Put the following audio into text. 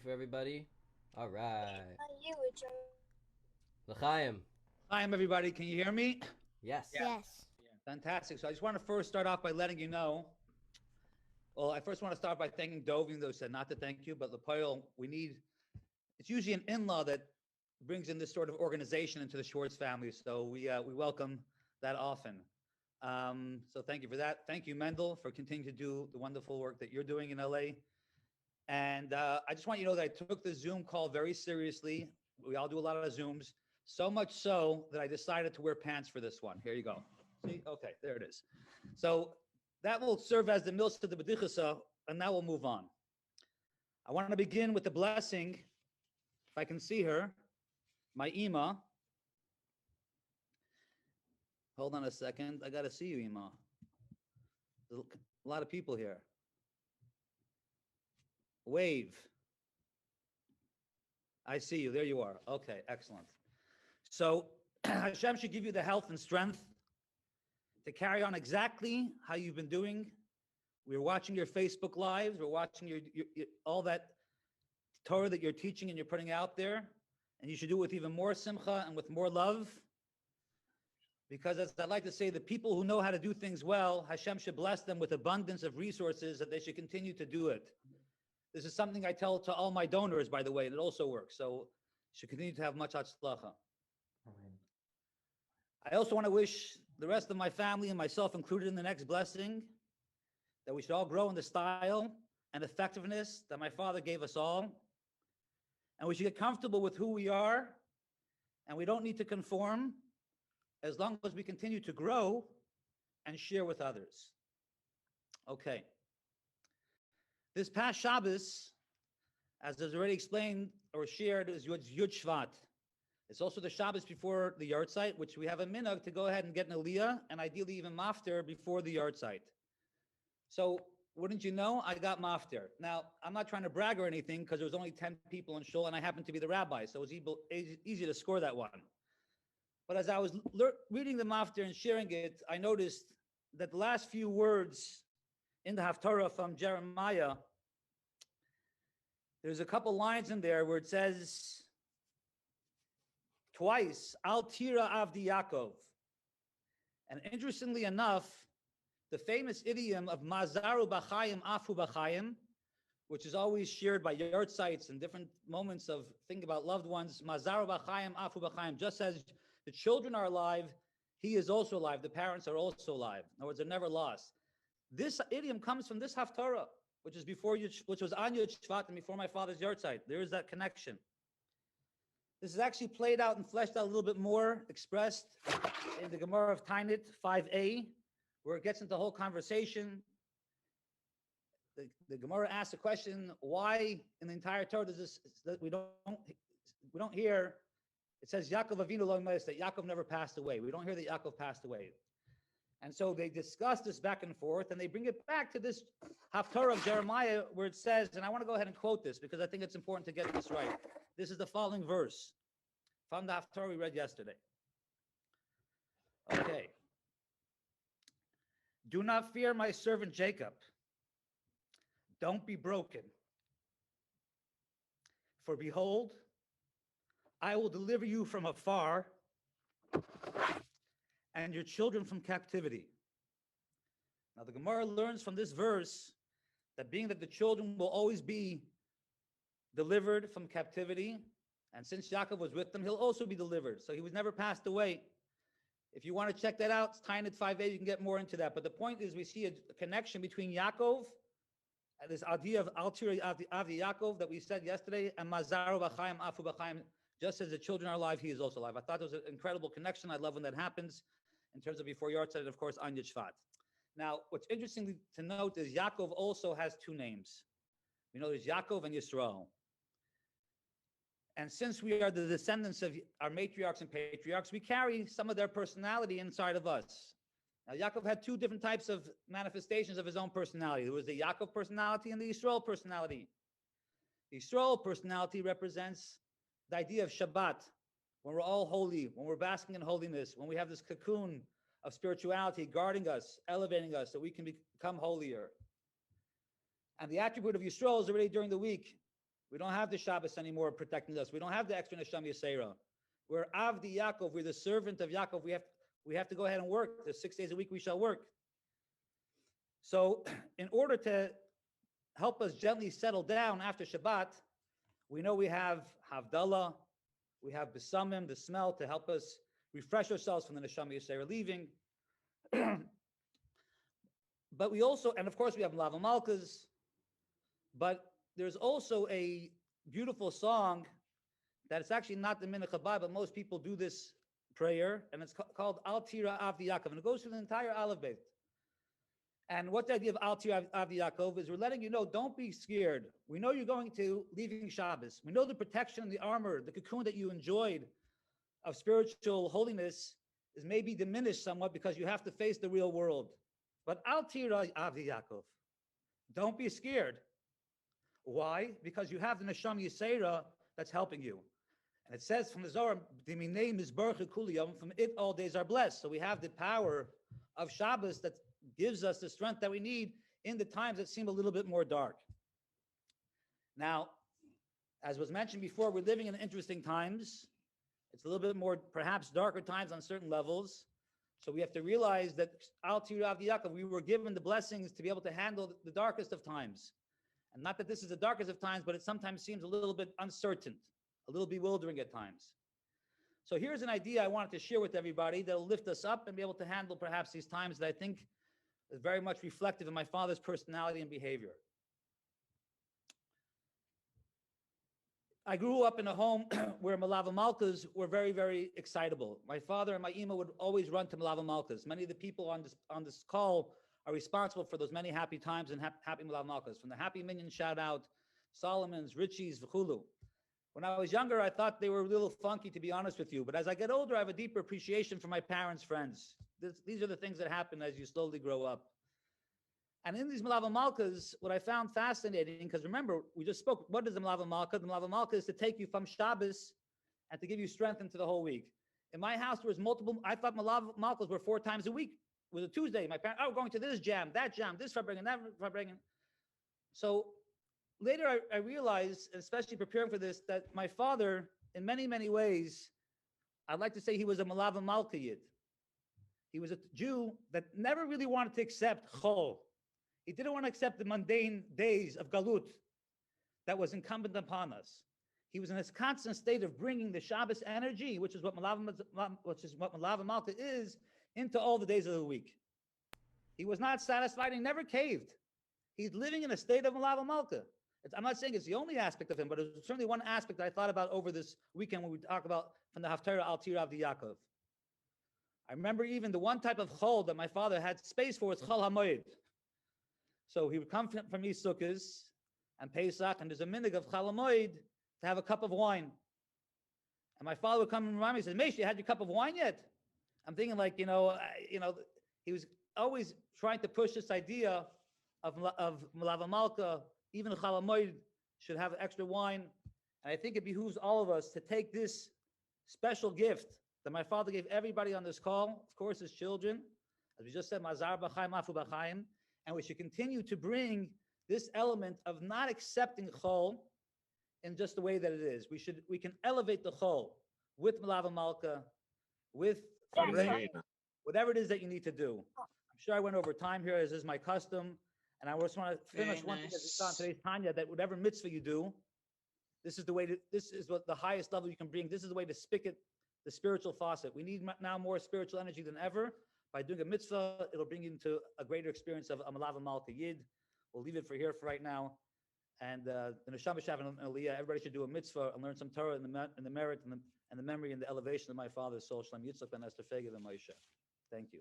for everybody? All right. You, L'chaim. Hi, everybody. Can you hear me? Yes. Yeah. Yes. Fantastic. So I just want to first start off by letting you know. Well, I first want to start by thanking Dove, even though he said not to thank you, but Lepoil, it's usually an in-law that brings in this sort of organization into the Schwartz family. So we welcome that often. So thank you for that. Thank you, Mendel, for continuing to do the wonderful work that you're doing in LA. And I just want you to know that I took the Zoom call very seriously. We all do a lot of Zooms, so much so that I decided to wear pants for this one. Here you go. See? Okay, there it is. So that will serve as the milsa de b'dichasa, and now we'll move on. I want to begin with the blessing, if I can see her, my Ima. Hold on a second. I got to see you, Ima. There's a lot of people here. Wave. I see you. There you are. Okay, excellent. So Hashem should give you the health and strength to carry on exactly how you've been doing. We're watching your Facebook lives. We're watching your all that Torah that you're teaching and you're putting out there. And you should do it with even more simcha and with more love. Because as I like to say, the people who know how to do things well, Hashem should bless them with abundance of resources that they should continue to do it. This is something I tell to all my donors, by the way, and it also works. So you should continue to have much hatzlacha. I also want to wish the rest of my family and myself included in the next blessing that we should all grow in the style and effectiveness that my father gave us all. And we should get comfortable with who we are, and we don't need to conform as long as we continue to grow and share with others. Okay. This past Shabbos, as is already explained or shared, is Yud Shvat. It's also the Shabbos before the Yahrtzeit, which we have a minhag to go ahead and get an aliyah, and ideally even mafter before the Yahrtzeit. So, wouldn't you know, I got mafter. Now, I'm not trying to brag or anything because there was only 10 people in shul, and I happened to be the rabbi, so it was easy to score that one. But as I was reading the mafter and sharing it, I noticed that the last few words in the Haftarah from Jeremiah, there's a couple lines in there where it says twice, Al Tira Avdi Yaakov. And interestingly enough, the famous idiom of Mazaru B'chaim Afu B'chaim, which is always shared by Yahrtzeits and different moments of thinking about loved ones, Mazaru B'chaim Afu B'chaim, just as the children are alive, he is also alive, the parents are also alive. In other words, they're never lost. This idiom comes from this Haftarah, which was on Yud Shvat and before my father's Yahrtzeit. There is that connection. This is actually played out and fleshed out a little bit more, expressed in the Gemara of Tainit 5a, where it gets into the whole conversation. The Gemara asks the question, why in the entire Torah does this that we don't hear? It says Yaakov Avinu lo yimais, that Yaakov never passed away. We don't hear that Yaakov passed away. And so they discuss this back and forth, and they bring it back to this Haftarah of Jeremiah, where it says, and I want to go ahead and quote this because I think it's important to get this right. This is the following verse from the Haftarah we read yesterday. Okay. Do not fear my servant Jacob. Don't be broken. For behold, I will deliver you from afar and your children from captivity. Now the Gemara learns from this verse that being that the children will always be delivered from captivity, and since Yaakov was with them, he'll also be delivered. So he was never passed away. If you want to check that out, it's Tainit 5a, you can get more into that. But the point is we see a connection between Yaakov, and this idea of Al Tira Avdi Yaakov that we said yesterday, and Mazaru B'chaim Afu B'chaim, just as the children are alive, he is also alive. I thought it was an incredible connection. I love when that happens in terms of before Yahrtzeit and, of course, on Yud Shvat. Now, what's interesting to note is Yaakov also has two names. We know there's Yaakov and Yisrael. And since we are the descendants of our matriarchs and patriarchs, we carry some of their personality inside of us. Now, Yaakov had two different types of manifestations of his own personality. There was the Yaakov personality and the Yisrael personality. The Yisrael personality represents the idea of Shabbat, when we're all holy, when we're basking in holiness, when we have this cocoon of spirituality guarding us, elevating us so we can become holier. And the attribute of Yisrael is already during the week. We don't have the Shabbos anymore protecting us. We don't have the extra Neshama Yisera. We're Avdi Yaakov. We're the servant of Yaakov. We have to go ahead and work. There's 6 days a week we shall work. So in order to help us gently settle down after Shabbat, we know we have Havdalah, we have Besamim, the smell, to help us refresh ourselves from the Neshama Yisera leaving. But we also, and of course we have Lava Malkas, but there's also a beautiful song that it's actually not the Minach Chabad, but most people do this prayer, and it's called Al Tira Avdi Yaakov, and it goes through the entire Aleph Beit. And what the idea of Al Tira Avdi Yaakov is, we're letting you know, don't be scared. We know you're going to leaving Shabbos. We know the protection and the armor, the cocoon that you enjoyed of spiritual holiness is maybe diminished somewhat because you have to face the real world. But Al Tira Avdi Yaakov, don't be scared. Why? Because you have the Neshama Yisera that's helping you. And it says from the Zohar, from it all days are blessed. So we have the power of Shabbos that gives us the strength that we need in the times that seem a little bit more dark. Now, as was mentioned before, we're living in interesting times. It's a little bit more, perhaps darker times on certain levels. So we have to realize that Al Tira Avdi Yaakov, we were given the blessings to be able to handle the darkest of times. And not that this is the darkest of times, but it sometimes seems a little bit uncertain, a little bewildering at times. So here's an idea I wanted to share with everybody that'll lift us up and be able to handle perhaps these times that I think is very much reflective of my father's personality and behavior. I grew up in a home where Malava Malkas were very, very excitable. My father and my Ima would always run to Malava Malkas. Many of the people on this call are responsible for those many happy times and happy Malava Malkas. From the Happy Minion shout out, Solomon's, Richie's, V'chulu. When I was younger, I thought they were a little funky, to be honest with you. But as I get older, I have a deeper appreciation for my parents' friends. These are the things that happen as you slowly grow up. And in these Malava Malkas, what I found fascinating, because remember, we just spoke, what is the Malava Malka? The Malava Malka is to take you from Shabbos and to give you strength into the whole week. In my house, there was multiple, I thought Malava Malkas were 4 times a week. It was a Tuesday. My parents, oh, going to this jam, this Farbrengen, that Farbrengen. So later I realized, especially preparing for this, that my father, in many, many ways, I'd like to say he was a Malava Malka Yid. He was a Jew that never really wanted to accept Chol. He didn't want to accept the mundane days of Galut that was incumbent upon us. He was in this constant state of bringing the Shabbos energy, which is what Malava Malka is, into all the days of the week. He was not satisfied. He never caved. He's living in a state of Malava Malka. I'm not saying it's the only aspect of him, but it's certainly one aspect that I thought about over this weekend when we talk about from the Haftarah Al Tira Avdi Yaakov. I remember even the one type of chol that my father had space for was chol hamoed. So he would come from East Sukkot and Pesach, and there's a minhag of chol hamoed to have a cup of wine. And my father would come and remind me, he says, Mayshe, you had your cup of wine yet? I'm thinking like, he was always trying to push this idea of Malava Malka, even the chol hamoed should have extra wine. And I think it behooves all of us to take this special gift that my father gave everybody on this call, of course, his children, as we just said, Mazar B'chaim, Afu B'chaim, and we should continue to bring this element of not accepting chol in just the way that it is. We can elevate the chol with Malava Malka, with whatever it is that you need to do. I'm sure I went over time here, as is my custom, and I just want to finish one thing as we saw in today's Tanya, that whatever mitzvah you do, this is what the highest level you can bring. This is the way to spigot the spiritual faucet. We need now more spiritual energy than ever. By doing a mitzvah, it'll bring you into a greater experience of Malava Malka Yid. We'll leave it for here for right now. And the Neshama Shav and Aliyah, everybody should do a mitzvah and learn some Torah and the merit and the memory and the elevation of my father's soul, Shlam Yitzchak ben Esther Fegev and Mayshe. Thank you.